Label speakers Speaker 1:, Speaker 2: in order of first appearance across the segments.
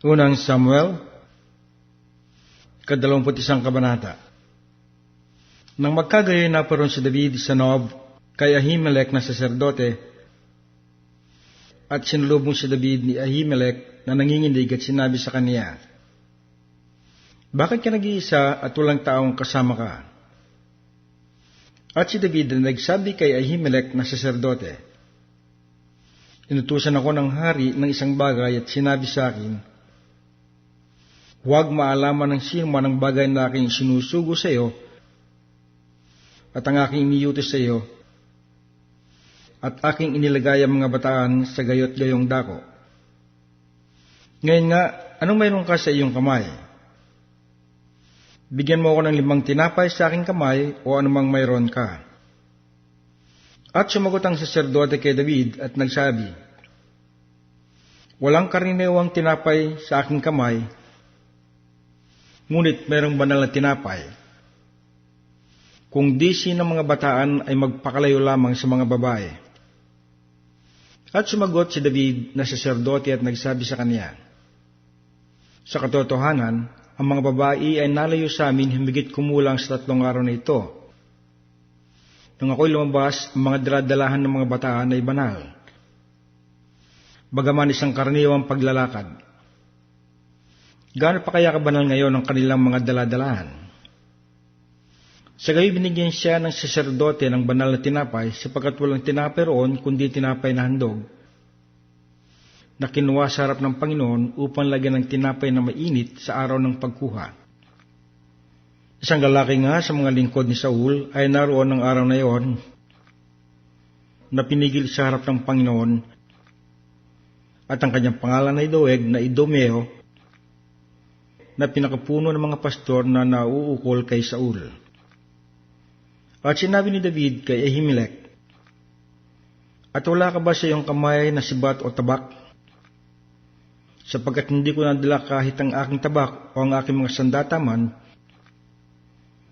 Speaker 1: Unang Samuel, 21 kabanata. Nang magkagayon naparoon si David sa Nob kay Ahimelech na saserdote, at sinulubong si David ni Ahimelech na nanginginig at sinabi sa kaniya, "Bakit ka nag-iisa at walang taong kasama ka?" At si David na nagsabi kay Ahimelech na saserdote, "Inutusan ako ng hari ng isang bagay at sinabi sa akin, huwag maalaman ng sino man ang bagay na aking sinusugo sa iyo at ang aking iniutos sa iyo at aking inilagay ang mga bataan sa gayot gayong dako. Ngayon nga, anong mayroon ka sa iyong kamay? Bigyan mo ako ng 5 tinapay sa aking kamay o anumang mayroon ka." At sumagot ang saserdote kay David at nagsabi, "Walang karaniwang tinapay sa aking kamay, ngunit mayroong banal na tinapay. Kung di sino mga bataan ay magpakalayo lamang sa mga babae." At sumagot si David na saserdote at nagsabi sa kaniya, "Sa katotohanan, ang mga babae ay nalayo sa amin humigit kumulang sa 3 araw na ito. Nung ako'y lumabas, ang mga daladalahan ng mga bataan ay banal, bagaman isang karaniwang paglalakad. Gaano pa kaya kabanal ngayon ang kanilang mga daladalahan?" Sa gayon binigyan siya ng saserdote ng banal na tinapay sapagkat walang tinapay roon kundi tinapay na handog, na kinuha sa harap ng Panginoon upang lagyan ng tinapay na mainit sa araw ng pagkuha. Isang lalaki nga sa mga lingkod ni Saul ay naroon ng araw na iyon na pinigil sa harap ng Panginoon, at ang kanyang pangalan ay Doeg na Idomeo, na pinakapuno ng mga pastor na nauukol kay Saul. At sinabi ni David kay Ahimelech, "At wala ka ba sa iyong kamay na sibat o tabak? Sapagkat hindi ko nadala kahit ang aking tabak o ang aking mga sandataman,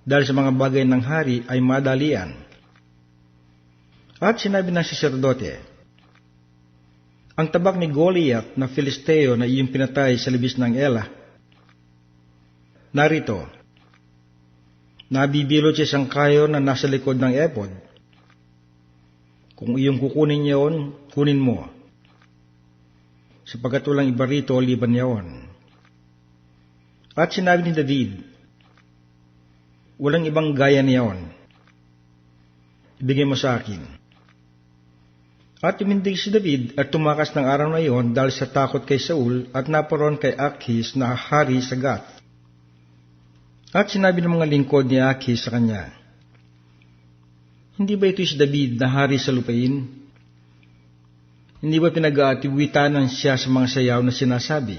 Speaker 1: dahil sa mga bagay ng hari ay madalian." At sinabi ng saserdote, "Ang tabak ni Goliath na Filisteo na iyong pinatay sa libis ng Ela, narito, nabibilot siya isang kayo na nasa likod ng epod. Kung iyong kukunin niyon, kunin mo, sapagkat walang iba rito liban niyon." At sinabi ni David, "Walang ibang gaya niyon. Ibigay mo sa akin." At tumindig si David at tumakas ng araw na iyon dahil sa takot kay Saul at naparoon kay Akhis na hari sa Gath. At sinabi ng mga lingkod ni Akhis sa kanya, "Hindi ba ito si David na hari sa lupain? Hindi ba pinag-aatiwitanan siya sa mga sayaw na sinasabi?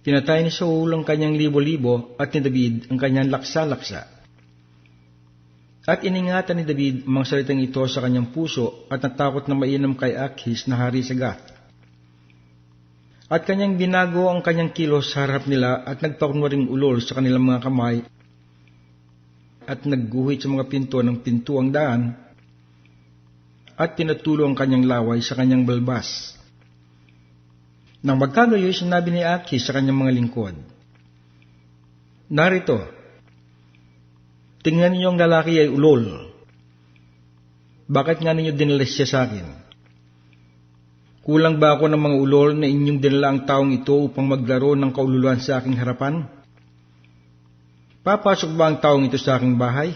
Speaker 1: Pinatay ni Saul ang kanyang 1,000 at ni David ang kanyang laksa-laksa." At iningatan ni David ang mga salitang ito sa kanyang puso at natakot na mainam kay Akhis na hari sa Gath. At kanyang binago ang kanyang kilos sa harap nila at nagpakunwaring ulol sa kanilang mga kamay at nagguhit sa mga pinto ng pintuang daan at pinatulo ang kanyang laway sa kanyang balbas. Nang magkagayoy, sinabi ni Akhis sa kanyang mga lingkod, "Narito, tingnan ninyo ang lalaki ay ulol. Bakit nga ninyo dinala siya sa akin? Kulang ba ako ng mga ulol na inyong dinala ang taong ito upang maglaro ng kaululuan sa aking harapan? Papasok ba ang taong ito sa aking bahay?"